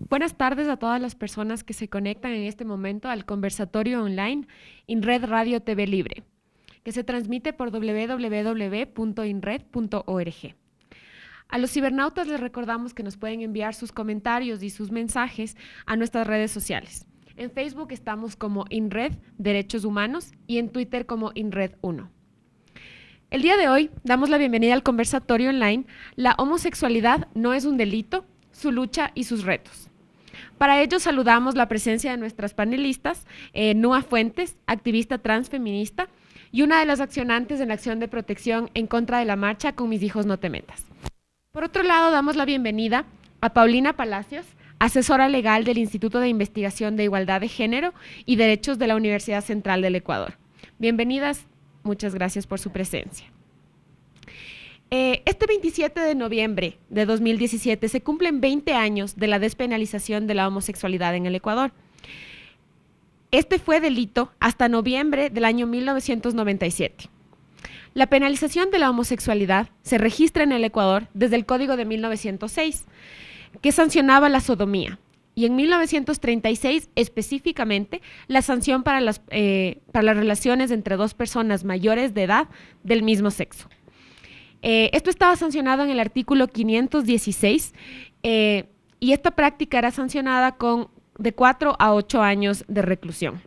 Buenas tardes a todas las personas que se conectan en este momento al conversatorio online INRED Radio TV Libre, que se transmite por www.inred.org. A los cibernautas les recordamos que nos pueden enviar sus comentarios y sus mensajes a nuestras redes sociales. En Facebook estamos como INRED Derechos Humanos y en Twitter como INRED 1. El día de hoy damos la bienvenida al conversatorio online La homosexualidad no es un delito, su lucha y sus retos. Para ello saludamos la presencia de nuestras panelistas, Nua Fuentes, activista transfeminista y una de las accionantes en la acción de protección en contra de la marcha Con mis hijos no te metas. Por otro lado, damos la bienvenida a Paulina Palacios, asesora legal del Instituto de Investigación de Igualdad de Género y Derechos de la Universidad Central del Ecuador. Bienvenidas, muchas gracias por su presencia. Este 27 de noviembre de 2017 se cumplen 20 años de la despenalización de la homosexualidad en el Ecuador. Este fue delito hasta noviembre del año 1997. La penalización de la homosexualidad se registra en el Ecuador desde el Código de 1906, que sancionaba la sodomía, y en 1936 específicamente la sanción para las relaciones entre dos personas mayores de edad del mismo sexo. Esto estaba sancionado en el artículo 516 y esta práctica era sancionada con de 4 a 8 años de reclusión.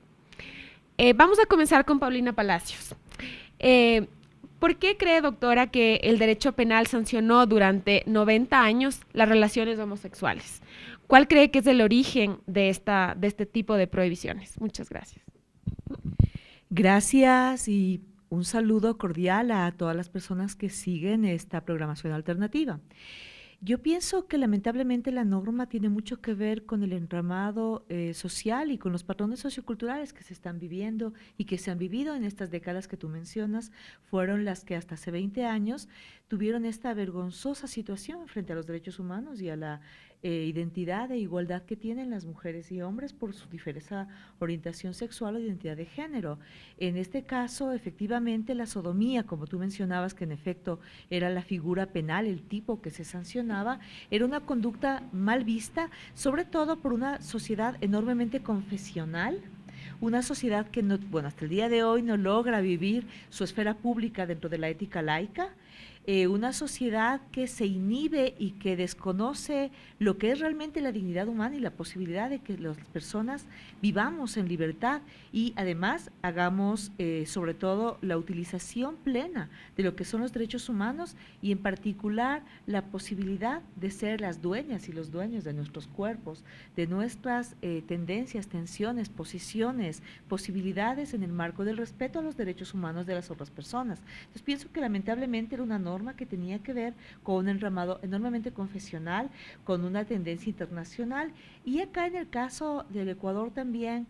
Vamos a comenzar con Paulina Palacios. ¿Por qué cree, doctora, que el derecho penal sancionó durante 90 años las relaciones homosexuales? ¿Cuál cree que es el origen de este tipo de prohibiciones? Muchas gracias. Gracias y un saludo cordial a todas las personas que siguen esta programación alternativa. Yo pienso que lamentablemente la norma tiene mucho que ver con el entramado social y con los patrones socioculturales que se están viviendo y que se han vivido en estas décadas que tú mencionas, fueron las que hasta hace 20 años tuvieron esta vergonzosa situación frente a los derechos humanos y a la identidad e igualdad que tienen las mujeres y hombres por su diversa orientación sexual o identidad de género. En este caso, efectivamente, la sodomía, como tú mencionabas, que en efecto era la figura penal, el tipo que se sancionaba, era una conducta mal vista, sobre todo por una sociedad enormemente confesional, una sociedad que no, bueno, hasta el día de hoy no logra vivir su esfera pública dentro de la ética laica, una sociedad que se inhibe y que desconoce lo que es realmente la dignidad humana y la posibilidad de que las personas vivamos en libertad y además hagamos sobre todo la utilización plena de lo que son los derechos humanos y en particular la posibilidad de ser las dueñas y los dueños de nuestros cuerpos, de nuestras tendencias, tensiones, posiciones, posibilidades en el marco del respeto a los derechos humanos de las otras personas. Entonces pienso que lamentablemente era una norma que tenía que ver con un enramado enormemente confesional, con una tendencia internacional y acá en el caso del Ecuador también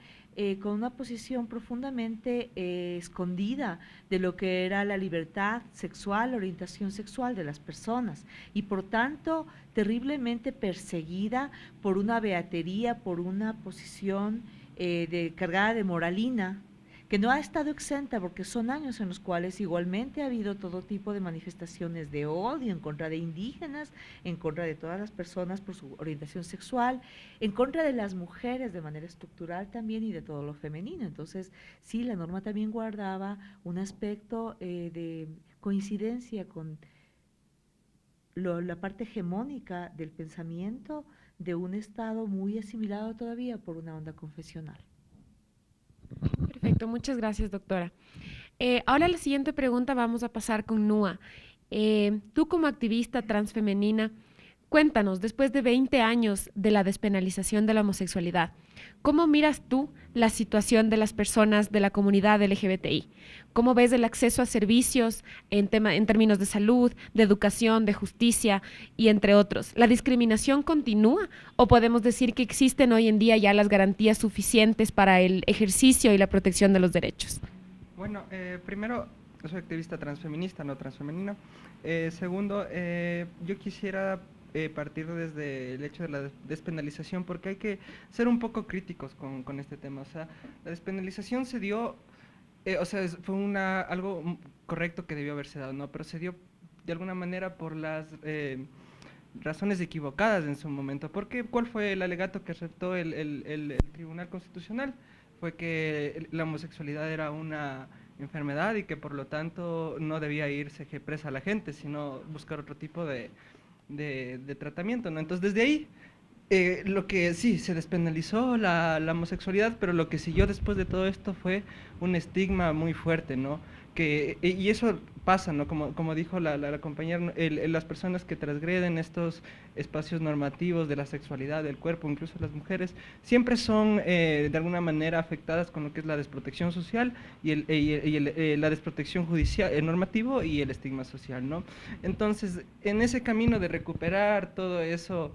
con una posición profundamente escondida de lo que era la libertad sexual, la orientación sexual de las personas y por tanto terriblemente perseguida por una beatería, por una posición cargada de moralina que no ha estado exenta porque son años en los cuales igualmente ha habido todo tipo de manifestaciones de odio en contra de indígenas, en contra de todas las personas por su orientación sexual, en contra de las mujeres de manera estructural también y de todo lo femenino. Entonces, sí, la norma también guardaba un aspecto de coincidencia con la parte hegemónica del pensamiento de un Estado muy asimilado todavía por una onda confesional. Perfecto, muchas gracias, doctora. Ahora la siguiente pregunta vamos a pasar con Nua. Tú como activista transfemenina, cuéntanos, después de 20 años de la despenalización de la homosexualidad, ¿cómo miras tú la situación de las personas de la comunidad LGBTI? ¿Cómo ves el acceso a servicios en términos de salud, de educación, de justicia y entre otros? ¿La discriminación continúa o podemos decir que existen hoy en día ya las garantías suficientes para el ejercicio y la protección de los derechos? Bueno, primero, soy activista transfeminista, no transfemenino. Segundo, yo quisiera partir desde el hecho de la despenalización, porque hay que ser un poco críticos con este tema. O sea, la despenalización se dio, o sea, fue algo correcto que debió haberse dado, ¿no? Pero se dio de alguna manera por razones equivocadas en su momento. Porque ¿cuál fue el alegato que aceptó el Tribunal Constitucional? Fue que la homosexualidad era una enfermedad y que por lo tanto no debía irse presa a la gente, sino buscar otro tipo de tratamiento, ¿no? Entonces desde ahí lo que sí, se despenalizó la homosexualidad, pero lo que siguió después de todo esto fue un estigma muy fuerte, ¿no? Y eso pasa, ¿no? Como dijo la compañera, ¿no? Las personas que transgreden estos espacios normativos de la sexualidad, del cuerpo, incluso las mujeres, siempre son de alguna manera afectadas con lo que es la desprotección social y la desprotección judicial, el normativo y el estigma social, ¿no? Entonces, en ese camino de recuperar todo eso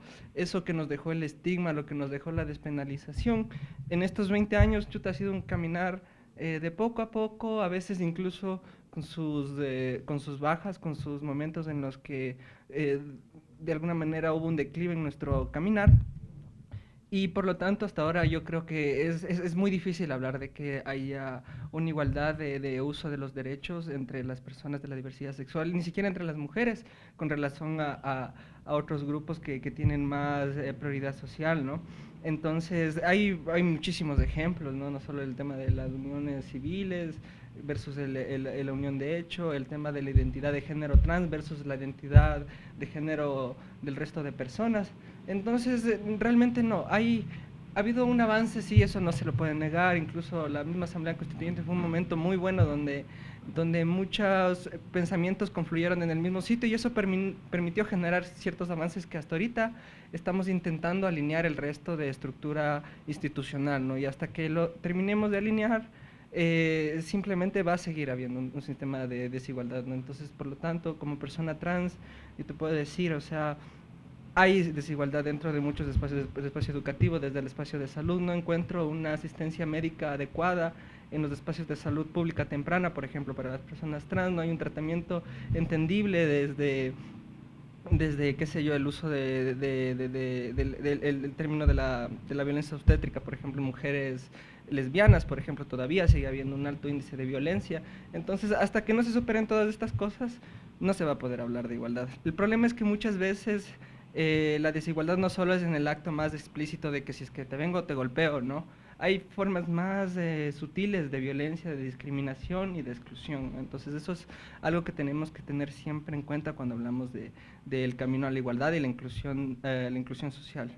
que nos dejó el estigma, lo que nos dejó la despenalización, en estos 20 años, chuta, ha sido un caminar de poco a poco, a veces incluso con sus bajas, con sus momentos en los que de alguna manera hubo un declive en nuestro caminar. Y por lo tanto, hasta ahora yo creo que es muy difícil hablar de que haya una igualdad de uso de los derechos entre las personas de la diversidad sexual, ni siquiera entre las mujeres, con relación a otros grupos que tienen más prioridad social, ¿no? Entonces, hay muchísimos ejemplos, ¿no? No solo el tema de las uniones civiles versus la unión de hecho, el tema de la identidad de género trans versus la identidad de género del resto de personas. Entonces, realmente no, ha habido un avance, sí, eso no se lo puede negar, incluso la misma Asamblea Constituyente fue un momento muy bueno donde muchos pensamientos confluyeron en el mismo sitio y eso permitió generar ciertos avances que hasta ahorita estamos intentando alinear el resto de estructura institucional, ¿no? Y hasta que lo terminemos de alinear, simplemente va a seguir habiendo un sistema de desigualdad, ¿no? Entonces, por lo tanto, como persona trans, yo te puedo decir, o sea, hay desigualdad dentro de muchos espacios, el espacio educativo, desde el espacio de salud, no encuentro una asistencia médica adecuada en los espacios de salud pública temprana, por ejemplo, para las personas trans, no hay un tratamiento entendible desde qué sé yo, el uso del término de la violencia obstétrica, por ejemplo, en mujeres lesbianas, por ejemplo, todavía sigue habiendo un alto índice de violencia. Entonces, hasta que no se superen todas estas cosas, no se va a poder hablar de igualdad. El problema es que muchas veces la desigualdad no solo es en el acto más explícito de que si es que te vengo te golpeo, ¿no? Hay formas más sutiles de violencia, de discriminación y de exclusión. Entonces eso es algo que tenemos que tener siempre en cuenta cuando hablamos del camino a la igualdad y la inclusión social.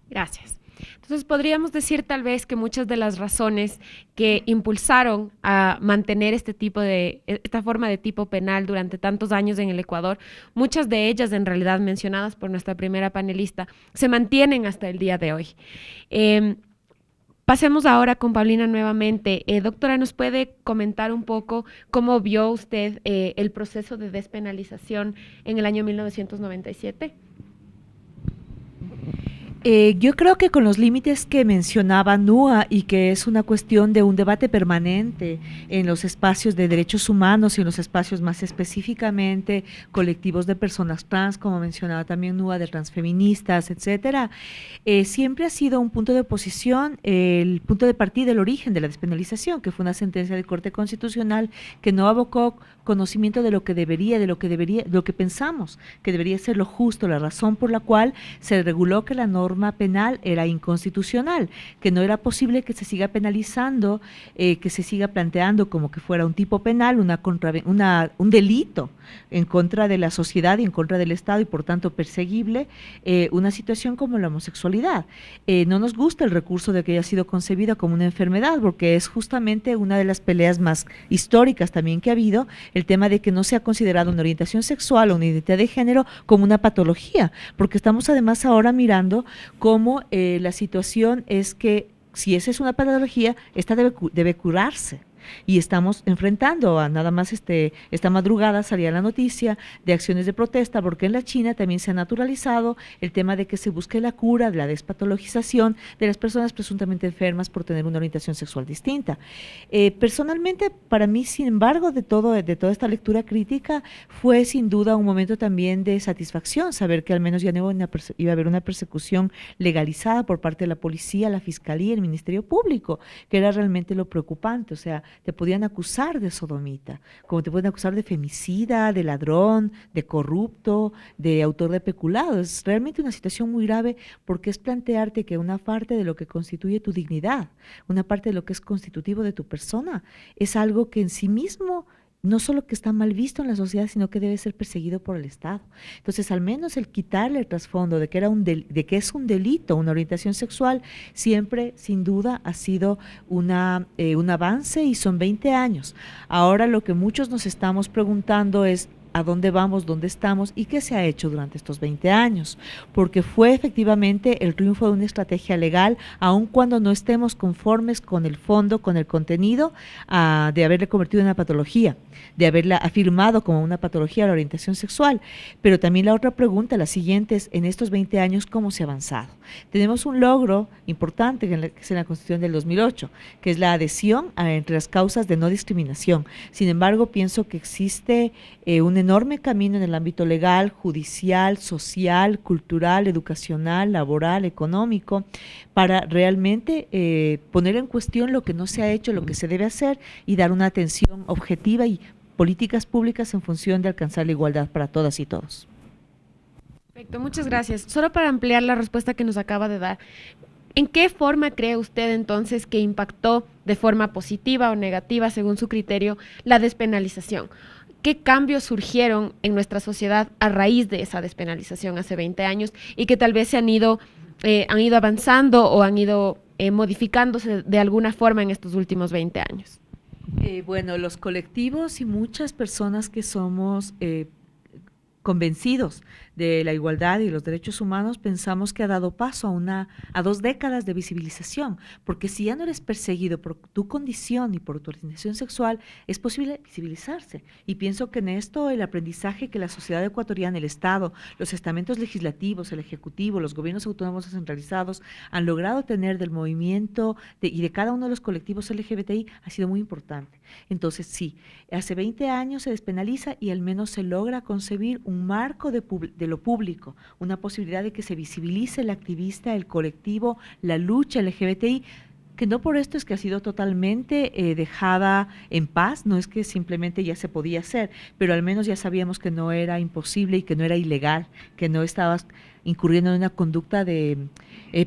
Gracias. Entonces, podríamos decir tal vez que muchas de las razones que impulsaron a mantener esta forma de tipo penal durante tantos años en el Ecuador, muchas de ellas en realidad mencionadas por nuestra primera panelista, se mantienen hasta el día de hoy. Pasemos ahora con Paulina nuevamente. Doctora, ¿nos puede comentar un poco cómo vio usted el proceso de despenalización en el año 1997? Yo creo que con los límites que mencionaba Nua y que es una cuestión de un debate permanente en los espacios de derechos humanos y en los espacios más específicamente colectivos de personas trans, como mencionaba también Nua, de transfeministas, etcétera, siempre ha sido un punto de oposición, el punto de partida, el origen de la despenalización, que fue una sentencia de Corte Constitucional que no abocó conocimiento de lo que lo que pensamos que debería ser lo justo, la razón por la cual se reguló que la norma penal era inconstitucional, que no era posible que se siga penalizando, que se siga planteando como que fuera un tipo penal, un delito en contra de la sociedad y en contra del Estado y por tanto perseguible, una situación como la homosexualidad. No nos gusta el recurso de que haya sido concebida como una enfermedad, porque es justamente una de las peleas más históricas también que ha habido, el tema de que no se ha considerado una orientación sexual o una identidad de género como una patología, porque estamos además ahora mirando cómo la situación es que si esa es una patología, esta debe curarse. Y estamos enfrentando a nada más esta madrugada salía la noticia de acciones de protesta porque en la China también se ha naturalizado el tema de que se busque la cura de la despatologización de las personas presuntamente enfermas por tener una orientación sexual distinta. Personalmente, para mí, sin embargo, de toda esta lectura crítica, fue sin duda un momento también de satisfacción, saber que al menos ya no iba a haber una persecución legalizada por parte de la policía, la fiscalía, el Ministerio Público, que era realmente lo preocupante. O sea, te podían acusar de sodomita, como te pueden acusar de femicida, de ladrón, de corrupto, de autor de peculado. Es realmente una situación muy grave porque es plantearte que una parte de lo que constituye tu dignidad, una parte de lo que es constitutivo de tu persona, es algo que en sí mismo no solo que está mal visto en la sociedad, sino que debe ser perseguido por el Estado. Entonces, al menos el quitarle el trasfondo de que de que es un delito, una orientación sexual, siempre, sin duda, ha sido un avance y son 20 años. Ahora lo que muchos nos estamos preguntando es a dónde vamos, dónde estamos y qué se ha hecho durante estos 20 años, porque fue efectivamente el triunfo de una estrategia legal, aun cuando no estemos conformes con el fondo, con el contenido, de haberle convertido en una patología, de haberla afirmado como una patología la orientación sexual. Pero también la otra pregunta, la siguiente es, en estos 20 años, ¿cómo se ha avanzado? Tenemos un logro importante que es en la Constitución del 2008, que es la adhesión entre las causas de no discriminación. Sin embargo, pienso que existe un enorme camino en el ámbito legal, judicial, social, cultural, educacional, laboral, económico, para realmente poner en cuestión lo que no se ha hecho, lo que se debe hacer y dar una atención objetiva y políticas públicas en función de alcanzar la igualdad para todas y todos. Perfecto, muchas gracias. Solo para ampliar la respuesta que nos acaba de dar, ¿en qué forma cree usted entonces que impactó de forma positiva o negativa, según su criterio, la despenalización? ¿Qué cambios surgieron en nuestra sociedad a raíz de esa despenalización hace 20 años y que tal vez se han ido avanzando o han ido modificándose de alguna forma en estos últimos 20 años? Bueno, los colectivos y muchas personas que somos convencidos de la igualdad y los derechos humanos, pensamos que ha dado paso a 2 décadas de visibilización, porque si ya no eres perseguido por tu condición y por tu orientación sexual, es posible visibilizarse. Y pienso que en esto el aprendizaje que la sociedad ecuatoriana, el Estado, los estamentos legislativos, el Ejecutivo, los gobiernos autónomos descentralizados han logrado tener del movimiento y de cada uno de los colectivos LGBTI ha sido muy importante. Entonces, sí, hace 20 años se despenaliza y al menos se logra concebir un marco de lo público, una posibilidad de que se visibilice el activista, el colectivo, la lucha LGBTI, que no por esto es que ha sido totalmente dejada en paz, no es que simplemente ya se podía hacer, pero al menos ya sabíamos que no era imposible y que no era ilegal, que no estabas incurriendo en una conducta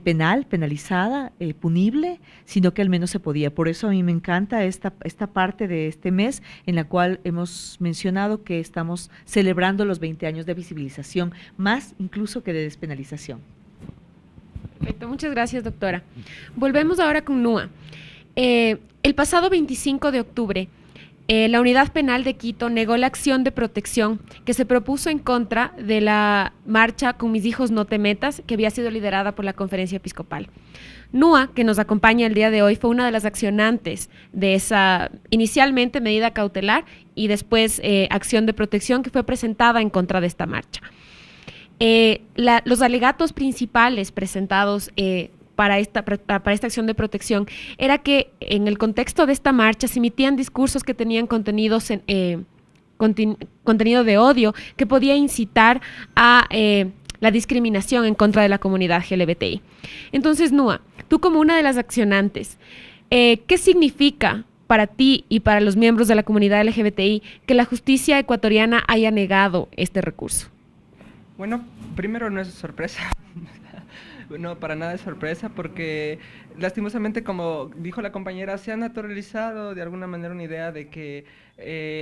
penalizada, punible, sino que al menos se podía. Por eso a mí me encanta esta parte de este mes en la cual hemos mencionado que estamos celebrando los 20 años de visibilización, más incluso que de despenalización. Perfecto, muchas gracias, doctora. Volvemos ahora con NUA. El pasado 25 de octubre, la Unidad Penal de Quito negó la acción de protección que se propuso en contra de la marcha Con mis hijos no te metas, que había sido liderada por la Conferencia Episcopal. NUA, que nos acompaña el día de hoy, fue una de las accionantes de esa inicialmente medida cautelar y después acción de protección que fue presentada en contra de esta marcha. Los alegatos principales presentados para esta acción de protección era que en el contexto de esta marcha se emitían discursos que tenían contenido de odio que podía incitar a la discriminación en contra de la comunidad LGBTI. Entonces, NUA, tú como una de las accionantes, ¿qué significa para ti y para los miembros de la comunidad LGBTI que la justicia ecuatoriana haya negado este recurso? Bueno, primero no es sorpresa, no, para nada es sorpresa porque lastimosamente, como dijo la compañera, se ha naturalizado de alguna manera una idea de que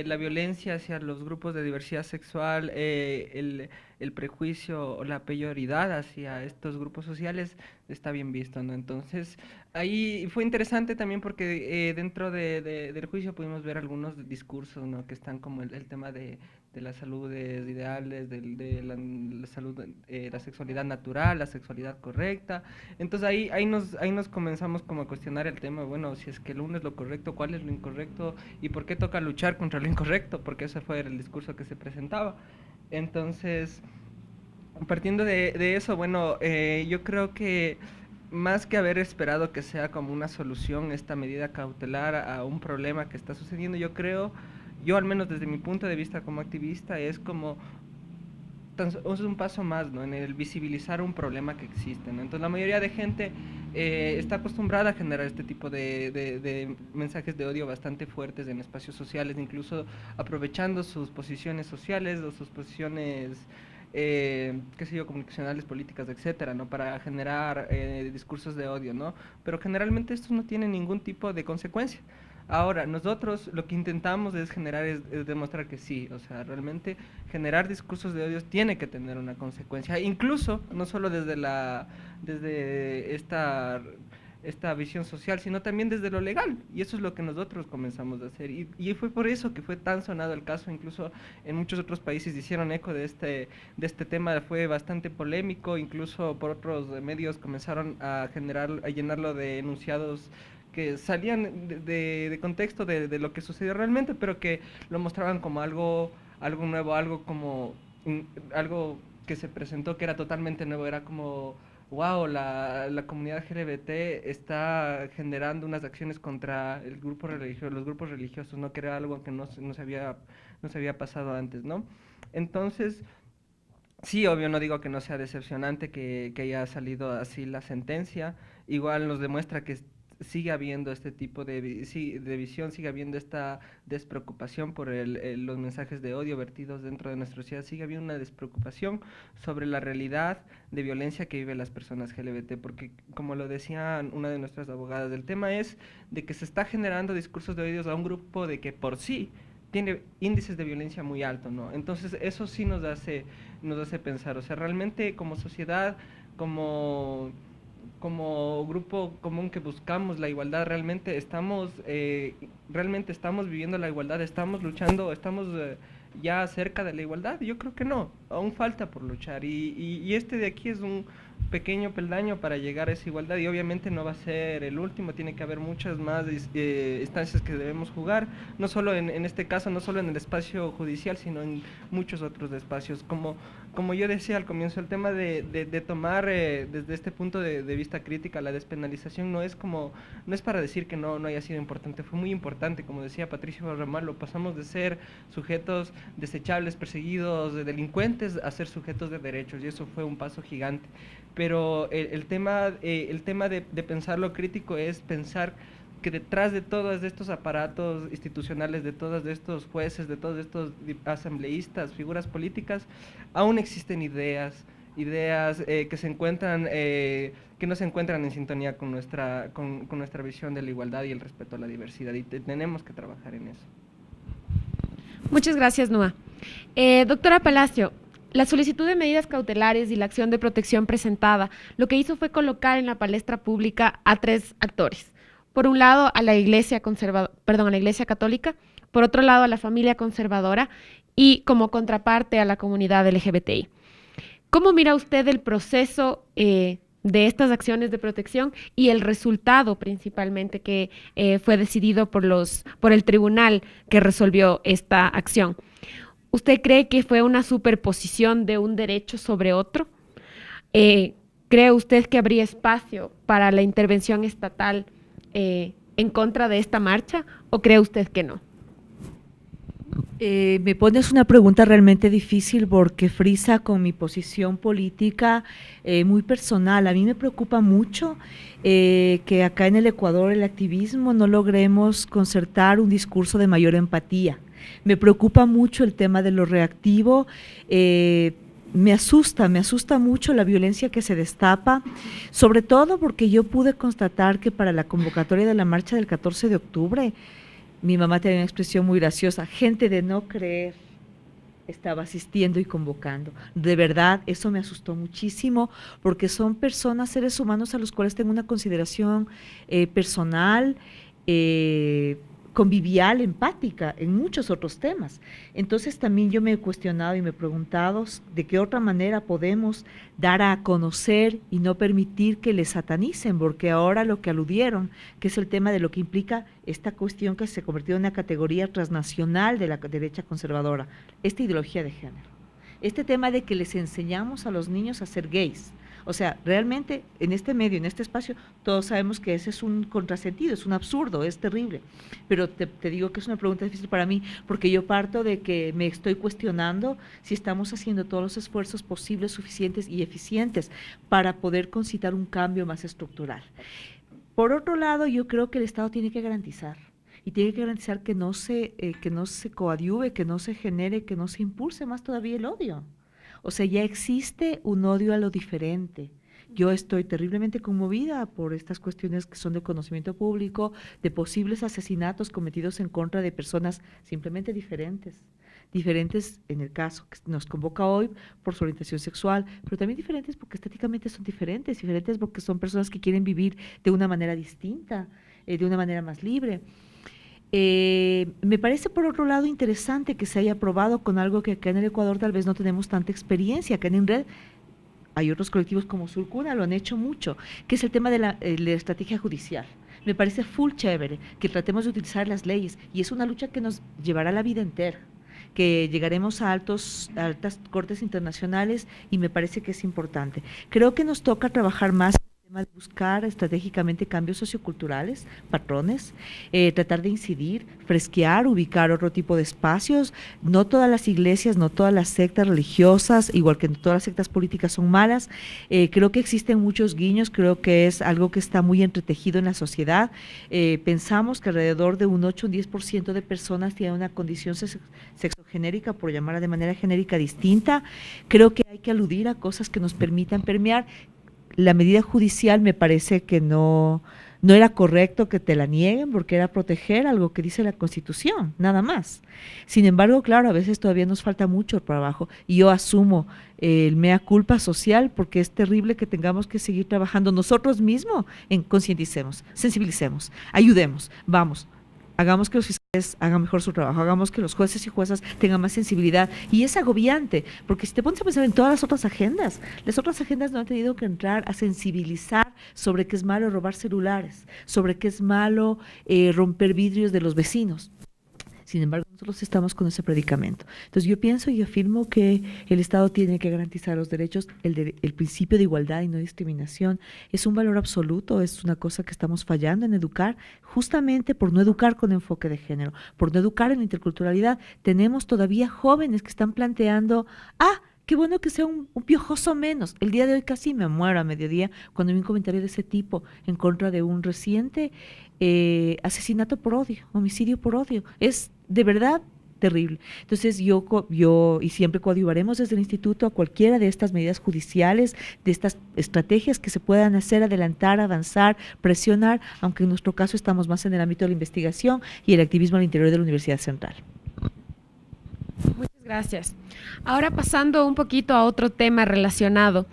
la violencia hacia los grupos de diversidad sexual, el prejuicio o la peyoridad hacia estos grupos sociales está bien visto, ¿no? Entonces, ahí fue interesante también porque dentro del juicio pudimos ver algunos discursos, ¿no? Que están como el tema de las saludes ideales, de la salud, la sexualidad natural, la sexualidad correcta. Entonces ahí nos comenzamos como a cuestionar el tema, bueno, si es que lo uno es lo correcto, cuál es lo incorrecto y por qué toca luchar contra lo incorrecto, porque ese fue el discurso que se presentaba. Entonces, partiendo de eso, bueno, yo creo que más que haber esperado que sea como una solución esta medida cautelar a un problema que está sucediendo, yo al menos desde mi punto de vista como activista, es como es un paso más, ¿no? En el visibilizar un problema que existe, ¿no? Entonces la mayoría de gente está acostumbrada a generar este tipo de mensajes de odio bastante fuertes en espacios sociales, incluso aprovechando sus posiciones sociales o sus posiciones, qué sé yo, comunicacionales, políticas, etcétera, ¿no? Para generar discursos de odio, ¿no? Pero generalmente estos no tienen ningún tipo de consecuencia. Ahora, nosotros lo que intentamos es demostrar que sí, o sea, realmente generar discursos de odio tiene que tener una consecuencia, incluso no solo desde esta visión social, sino también desde lo legal, y eso es lo que nosotros comenzamos a hacer, y fue por eso que fue tan sonado el caso, incluso en muchos otros países hicieron eco de este tema, fue bastante polémico, incluso por otros medios comenzaron a llenarlo de enunciados que salían de contexto de lo que sucedió realmente, pero que lo mostraban como algo nuevo, algo que se presentó que era totalmente nuevo, era como, wow, la comunidad LGBT está generando unas acciones contra los grupos religiosos, ¿no? Que era algo que no se había pasado antes, ¿no? Entonces, sí, obvio, no digo que no sea decepcionante que haya salido así la sentencia, igual nos demuestra que sigue habiendo este tipo de visión, sigue habiendo esta despreocupación por los mensajes de odio vertidos dentro de nuestra sociedad, sigue habiendo una despreocupación sobre la realidad de violencia que viven las personas LGBT, porque como lo decía una de nuestras abogadas, el tema es de que se está generando discursos de odio a un grupo de que por sí tiene índices de violencia muy altos, ¿no? Entonces eso sí nos hace pensar, o sea, realmente como sociedad, como grupo común que buscamos la igualdad, realmente estamos viviendo la igualdad, estamos luchando, estamos ya cerca de la igualdad. Yo creo que no, aún falta por luchar, y este de aquí es un pequeño peldaño para llegar a esa igualdad, y obviamente no va a ser el último, tiene que haber muchas más instancias que debemos jugar, no solo en este caso, no solo en el espacio judicial, sino en muchos otros espacios. Como yo decía al comienzo, el tema de tomar desde este punto de vista crítica la despenalización no es para decir que no haya sido importante, fue muy importante, como decía Patricio Ramallo, pasamos de ser sujetos desechables, perseguidos, delincuentes, a ser sujetos de derechos, y eso fue un paso gigante. Pero el tema de pensar lo crítico es pensar que detrás de todos estos aparatos institucionales, de todos estos jueces, de todos estos asambleístas, figuras políticas, aún existen ideas que no se encuentran en sintonía con nuestra visión de la igualdad y el respeto a la diversidad, y tenemos que trabajar en eso. Muchas gracias, Noa. Doctora Palacio, la solicitud de medidas cautelares y la acción de protección presentada, lo que hizo fue colocar en la palestra pública a 3 actores. Por un lado, a la Iglesia Católica, por otro lado, a la familia conservadora y como contraparte a la comunidad LGBTI. ¿Cómo mira usted el proceso de estas acciones de protección y el resultado principalmente que fue decidido por el tribunal que resolvió esta acción? ¿Usted cree que fue una superposición de un derecho sobre otro? ¿Cree usted que habría espacio para la intervención estatal en contra de esta marcha, o cree usted que no? Me pones una pregunta realmente difícil porque frisa con mi posición política muy personal. A mí me preocupa mucho que acá en el Ecuador el activismo no logremos concertar un discurso de mayor empatía. Me preocupa mucho el tema de lo reactivo. Me asusta mucho la violencia que se destapa, sobre todo porque yo pude constatar que para la convocatoria de la marcha del 14 de octubre, mi mamá tenía una expresión muy graciosa, gente de no creer estaba asistiendo y convocando. De verdad, eso me asustó muchísimo, porque son personas, seres humanos a los cuales tengo una consideración personal, convivial, empática, en muchos otros temas. Entonces también yo me he cuestionado y me he preguntado de qué otra manera podemos dar a conocer y no permitir que les satanicen, porque ahora lo que aludieron, que es el tema de lo que implica esta cuestión que se convirtió en una categoría transnacional de la derecha conservadora, esta ideología de género. Este tema de que les enseñamos a los niños a ser gays O sea, realmente en este medio, en este espacio, todos sabemos que ese es un contrasentido, es un absurdo, es terrible. Pero te digo que es una pregunta difícil para mí, porque yo parto de que me estoy cuestionando si estamos haciendo todos los esfuerzos posibles, suficientes y eficientes para poder concitar un cambio más estructural. Por otro lado, yo creo que el Estado tiene que garantizar, y tiene que garantizar que no se coadyuve, que no se genere, que no se impulse más todavía el odio. O sea, ya existe un odio a lo diferente. Yo estoy terriblemente conmovida por estas cuestiones que son de conocimiento público, de posibles asesinatos cometidos en contra de personas simplemente diferentes. Diferentes en el caso que nos convoca hoy por su orientación sexual, pero también diferentes porque estéticamente son diferentes, diferentes porque son personas que quieren vivir de una manera distinta, de una manera más libre. Me parece por otro lado interesante que se haya probado con algo que acá en el Ecuador tal vez no tenemos tanta experiencia. Acá en INRED hay otros colectivos como Surcuna, lo han hecho mucho, que es el tema de la estrategia judicial. Me parece full chévere que tratemos de utilizar las leyes, y es una lucha que nos llevará la vida entera, que llegaremos a altas cortes internacionales, y me parece que es importante. Creo que nos toca trabajar más de buscar estratégicamente cambios socioculturales, patrones, tratar de incidir, fresquear, ubicar otro tipo de espacios. No todas las iglesias, no todas las sectas religiosas, igual que no todas las sectas políticas son malas. Creo que existen muchos guiños, creo que es algo que está muy entretejido en la sociedad. Pensamos que alrededor de un 8 o un 10% de personas tienen una condición sexogenérica, por llamarla de manera genérica distinta. Creo que hay que aludir a cosas que nos permitan permear. La medida judicial me parece que no era correcto que te la nieguen, porque era proteger algo que dice la Constitución, nada más. Sin embargo, claro, a veces todavía nos falta mucho trabajo, y yo asumo el mea culpa social, porque es terrible que tengamos que seguir trabajando nosotros mismos en concienticemos, sensibilicemos, ayudemos, vamos. Hagamos que los fiscales hagan mejor su trabajo, hagamos que los jueces y juezas tengan más sensibilidad. Y es agobiante, porque si te pones a pensar en todas las otras agendas no han tenido que entrar a sensibilizar sobre qué es malo robar celulares, sobre qué es malo romper vidrios de los vecinos. Sin embargo, nosotros estamos con ese predicamento. Entonces yo pienso y afirmo que el Estado tiene que garantizar los derechos, el principio de igualdad y no discriminación. Es un valor absoluto, es una cosa que estamos fallando en educar, justamente por no educar con enfoque de género, por no educar en la interculturalidad. Tenemos todavía jóvenes que están planteando, qué bueno que sea un piojoso menos. El día de hoy casi me muero a mediodía cuando vi un comentario de ese tipo en contra de un reciente asesinato por odio, homicidio por odio. Es de verdad terrible. Entonces yo y siempre coadyuvaremos desde el instituto a cualquiera de estas medidas judiciales, de estas estrategias que se puedan hacer, adelantar, avanzar, presionar, aunque en nuestro caso estamos más en el ámbito de la investigación y el activismo al interior de la Universidad Central. Muchas gracias. Ahora pasando un poquito a otro tema relacionado.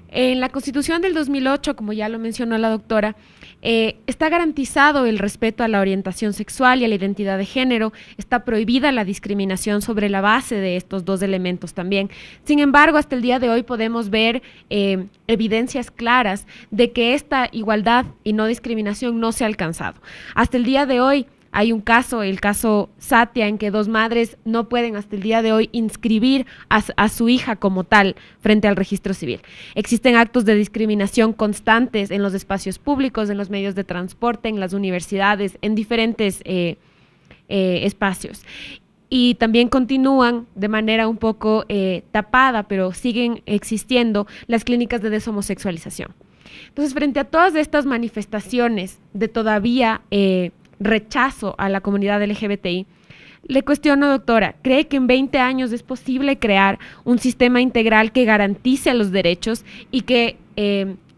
En la Constitución del 2008, como ya lo mencionó la doctora, está garantizado el respeto a la orientación sexual y a la identidad de género, está prohibida la discriminación sobre la base de estos dos elementos también. Sin embargo, hasta el día de hoy podemos ver evidencias claras de que esta igualdad y no discriminación no se ha alcanzado. Hasta el día de hoy, hay un caso, el caso Satia, en que dos madres no pueden hasta el día de hoy inscribir a su hija como tal frente al registro civil. Existen actos de discriminación constantes en los espacios públicos, en los medios de transporte, en las universidades, en diferentes espacios. Y también continúan de manera un poco tapada, pero siguen existiendo las clínicas de deshomosexualización. Entonces, frente a todas estas manifestaciones de todavía rechazo a la comunidad LGBTI, le cuestiono, doctora, ¿cree que en 20 años es posible crear un sistema integral que garantice los derechos y que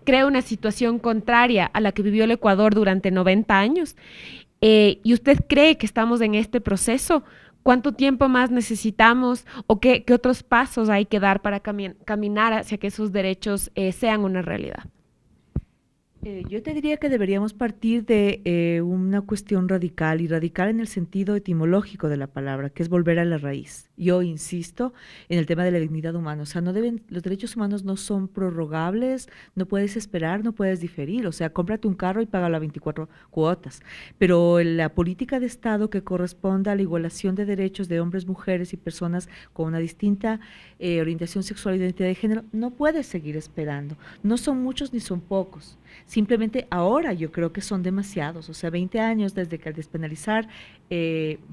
cree una situación contraria a la que vivió el Ecuador durante 90 años? ¿Y usted cree que estamos en este proceso? ¿Cuánto tiempo más necesitamos o qué otros pasos hay que dar para caminar hacia que esos derechos sean una realidad? Yo te diría que deberíamos partir de una cuestión radical, y radical en el sentido etimológico de la palabra, que es volver a la raíz. Yo insisto en el tema de la dignidad humana, o sea, los derechos humanos no son prorrogables, no puedes esperar, no puedes diferir, o sea, cómprate un carro y págalo a 24 cuotas, pero la política de Estado que corresponda a la igualación de derechos de hombres, mujeres y personas con una distinta orientación sexual e identidad de género no puede seguir esperando. No son muchos ni son pocos. Simplemente ahora yo creo que son demasiados, o sea, 20 años desde que al despenalizar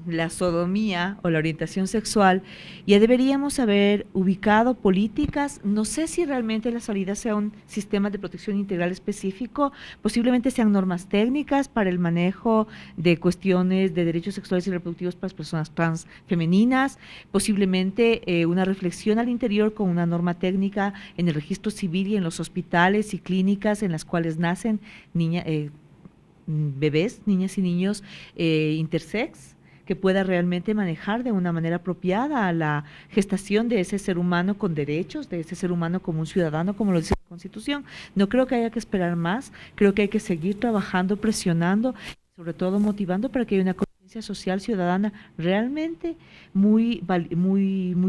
la sodomía o la orientación sexual, ya deberíamos haber ubicado políticas, no sé si realmente la salida sea un sistema de protección integral específico, posiblemente sean normas técnicas para el manejo de cuestiones de derechos sexuales y reproductivos para las personas trans femeninas, posiblemente una reflexión al interior con una norma técnica en el registro civil y en los hospitales y clínicas en las cuales nacen bebés, niñas y niños intersex, que pueda realmente manejar de una manera apropiada a la gestación de ese ser humano con derechos, de ese ser humano como un ciudadano, como lo dice la Constitución. No creo que haya que esperar más, creo que hay que seguir trabajando, presionando, sobre todo motivando para que haya una conciencia social ciudadana realmente muy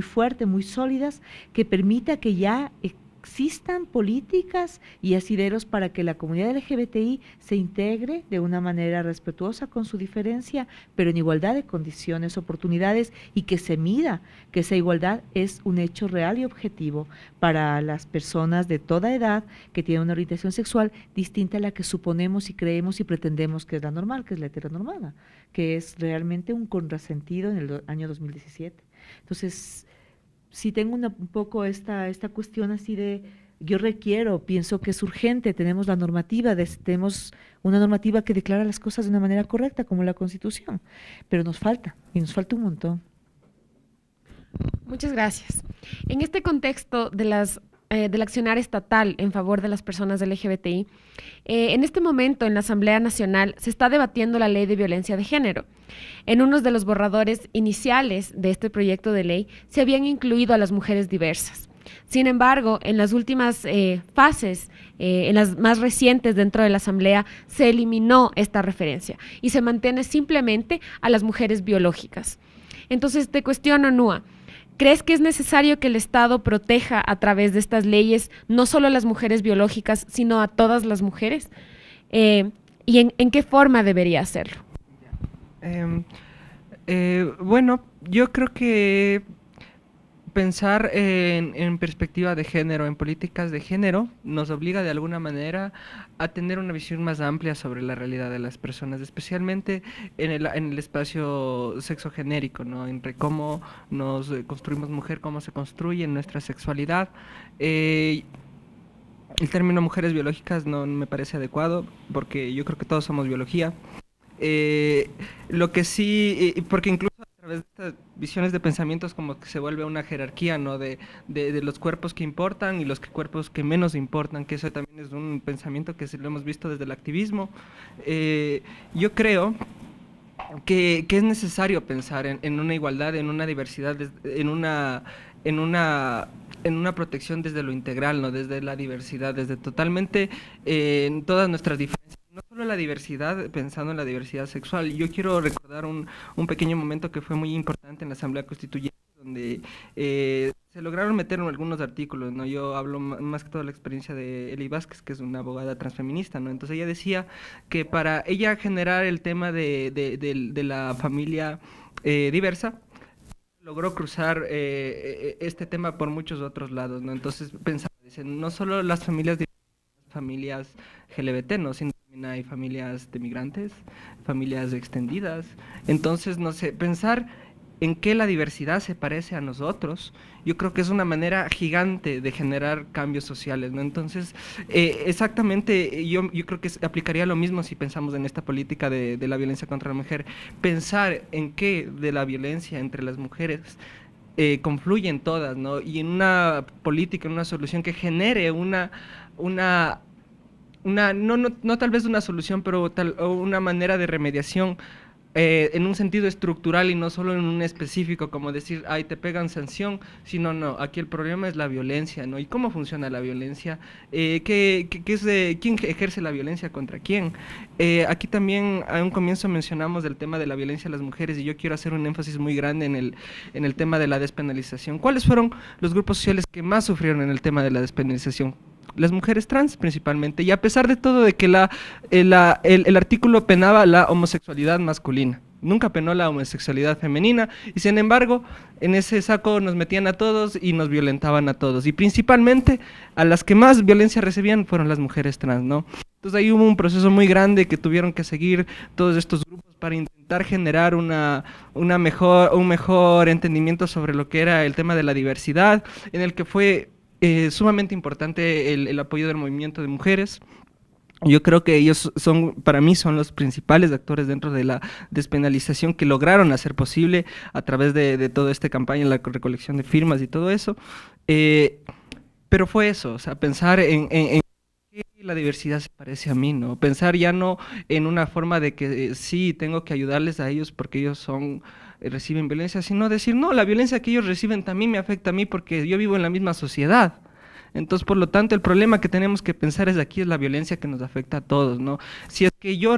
fuerte, muy sólidas, que permita que ya existan políticas y asideros para que la comunidad LGBTI se integre de una manera respetuosa con su diferencia, pero en igualdad de condiciones, oportunidades, y que se mida que esa igualdad es un hecho real y objetivo para las personas de toda edad que tienen una orientación sexual distinta a la que suponemos y creemos y pretendemos que es la normal, que es la heteronormada, que es realmente un contrasentido en el año 2017. Entonces, sí tengo un poco esta cuestión así de, pienso que es urgente, tenemos tenemos una normativa que declara las cosas de una manera correcta, como la Constitución, pero nos falta un montón. Muchas gracias. En este contexto del accionar estatal en favor de las personas LGBTI, en este momento en la Asamblea Nacional se está debatiendo la ley de violencia de género. En uno de los borradores iniciales de este proyecto de ley se habían incluido a las mujeres diversas. Sin embargo, en las últimas fases, en las más recientes dentro de la Asamblea, se eliminó esta referencia y se mantiene simplemente a las mujeres biológicas. Entonces, te cuestiono, Nua, ¿crees que es necesario que el Estado proteja a través de estas leyes no solo a las mujeres biológicas, sino a todas las mujeres? ¿Y en qué forma debería hacerlo? Bueno, yo creo que pensar en perspectiva de género, en políticas de género, nos obliga de alguna manera a tener una visión más amplia sobre la realidad de las personas, especialmente en el espacio sexogenérico, ¿no? Entre cómo nos construimos mujer, cómo se construye nuestra sexualidad. El término mujeres biológicas no me parece adecuado, porque yo creo que todos somos biología. Lo que sí, porque incluso a través de estas visiones de pensamientos como que se vuelve una jerarquía, ¿no? De los cuerpos que importan y los cuerpos que menos importan, que eso también es un pensamiento que lo hemos visto desde el activismo. Yo creo que es necesario pensar en una igualdad, en una diversidad, en una protección desde lo integral, ¿no? Desde la diversidad, desde totalmente en todas nuestras diferencias. No solo la diversidad, pensando en la diversidad sexual. Yo quiero recordar un pequeño momento que fue muy importante en la Asamblea Constituyente, donde se lograron meter en algunos artículos, ¿no? Yo hablo más que todo de la experiencia de Eli Vázquez, que es una abogada transfeminista, ¿no? Entonces ella decía que para ella generar el tema de la familia diversa, logró cruzar este tema por muchos otros lados, ¿no? Entonces pensaba, dice, no solo las familias LGBT, ¿no? Sino también hay familias de migrantes, familias extendidas. Entonces, no sé, pensar en qué la diversidad se parece a nosotros, yo creo que es una manera gigante de generar cambios sociales, ¿no? Entonces, exactamente, yo creo que aplicaría lo mismo si pensamos en esta política de la violencia contra la mujer. Pensar en qué de la violencia entre las mujeres confluyen todas, ¿no? Y en una política, en una solución que genere no tal vez una solución, pero una manera de remediación en un sentido estructural y no solo en un específico, como decir, ay, te pegan sanción, sino no, aquí el problema es la violencia, ¿no? ¿Y cómo funciona la violencia? ¿Quién ejerce la violencia contra quién? Aquí también a un comienzo mencionamos del tema de la violencia a las mujeres y yo quiero hacer un énfasis muy grande en el tema de la despenalización. ¿Cuáles fueron los grupos sociales que más sufrieron en el tema de la despenalización? Las mujeres trans principalmente, y a pesar de todo de que el artículo penaba la homosexualidad masculina, nunca penó la homosexualidad femenina, y sin embargo, en ese saco nos metían a todos y nos violentaban a todos, y principalmente a las que más violencia recibían fueron las mujeres trans, ¿no? Entonces ahí hubo un proceso muy grande que tuvieron que seguir todos estos grupos para intentar generar un mejor entendimiento sobre lo que era el tema de la diversidad, en el que fue sumamente importante el apoyo del movimiento de mujeres. Yo creo que ellos para mí son los principales actores dentro de la despenalización que lograron hacer posible a través de toda esta campaña, la recolección de firmas y todo eso. Pero fue eso, o sea, pensar en que la diversidad se parece a mí, ¿no? Pensar ya no en una forma de que sí, tengo que ayudarles a ellos porque ellos reciben violencia, sino decir, no, la violencia que ellos reciben también me afecta a mí porque yo vivo en la misma sociedad. Entonces, por lo tanto, el problema que tenemos que pensar es la violencia que nos afecta a todos, ¿no? Si es que yo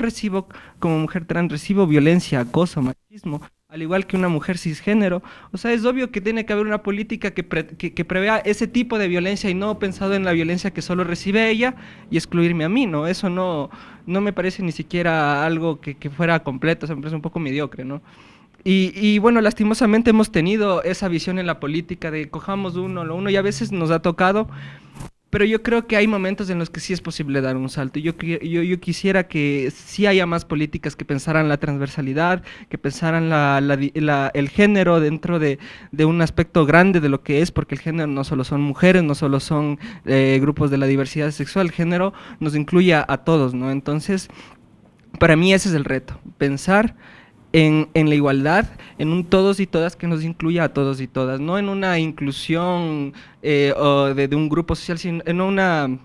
como mujer trans, recibo violencia, acoso, machismo, al igual que una mujer cisgénero, o sea, es obvio que tiene que haber una política que prevea ese tipo de violencia y no pensado en la violencia que solo recibe ella y excluirme a mí, ¿no? Eso no me parece ni siquiera algo que fuera completo, o sea, me parece un poco mediocre, ¿no? Y bueno, lastimosamente hemos tenido esa visión en la política de cojamos lo uno y a veces nos ha tocado, pero yo creo que hay momentos en los que sí es posible dar un salto. Yo quisiera que sí haya más políticas que pensaran la transversalidad, que pensaran el género dentro de un aspecto grande de lo que es, porque el género no solo son mujeres, no solo son grupos de la diversidad sexual, el género nos incluye a todos, ¿no? Entonces, para mí ese es el reto, pensar en la igualdad, en un todos y todas que nos incluya a todos y todas, no en una inclusión o de un grupo social, sino en una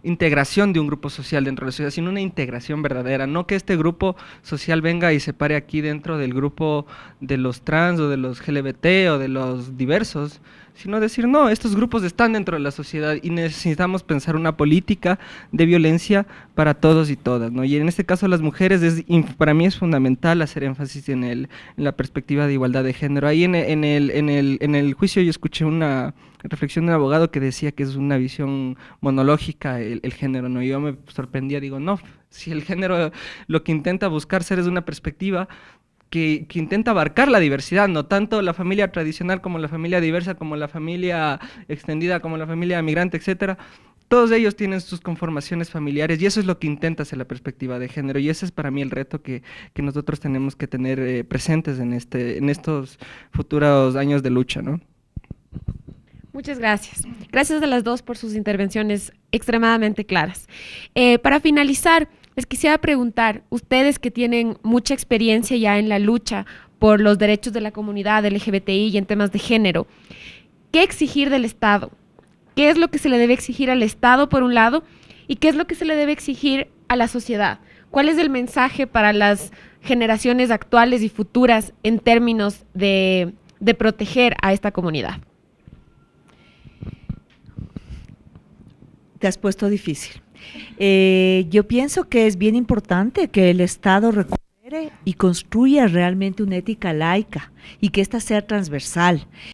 integración de un grupo social dentro de la sociedad, sino una integración verdadera, no que este grupo social venga y se pare aquí dentro del grupo de los trans o de los LGBT o de los diversos, sino decir, no, estos grupos están dentro de la sociedad y necesitamos pensar una política de violencia para todos y todas, ¿no? Y en este caso las mujeres, para mí es fundamental hacer énfasis en la perspectiva de igualdad de género. Ahí en el juicio yo escuché una reflexión de un abogado que decía que es una visión monológica el género, ¿no? Y yo me sorprendía, digo, no, si el género lo que intenta buscar ser es una perspectiva que intenta abarcar la diversidad, no tanto la familia tradicional como la familia diversa, como la familia extendida, como la familia migrante, etcétera. Todos ellos tienen sus conformaciones familiares y eso es lo que intenta hacer la perspectiva de género y ese es para mí el reto que nosotros tenemos que tener presentes en estos futuros años de lucha, ¿no? Muchas gracias. Gracias a las dos por sus intervenciones extremadamente claras. Para finalizar, les quisiera preguntar, ustedes que tienen mucha experiencia ya en la lucha por los derechos de la comunidad LGBTI y en temas de género, ¿qué exigir del Estado? ¿Qué es lo que se le debe exigir al Estado, por un lado, y qué es lo que se le debe exigir a la sociedad? ¿Cuál es el mensaje para las generaciones actuales y futuras en términos de proteger a esta comunidad? Te has puesto difícil. Yo pienso que es bien importante que el Estado recupere y construya realmente una ética laica y que ésta sea transversal.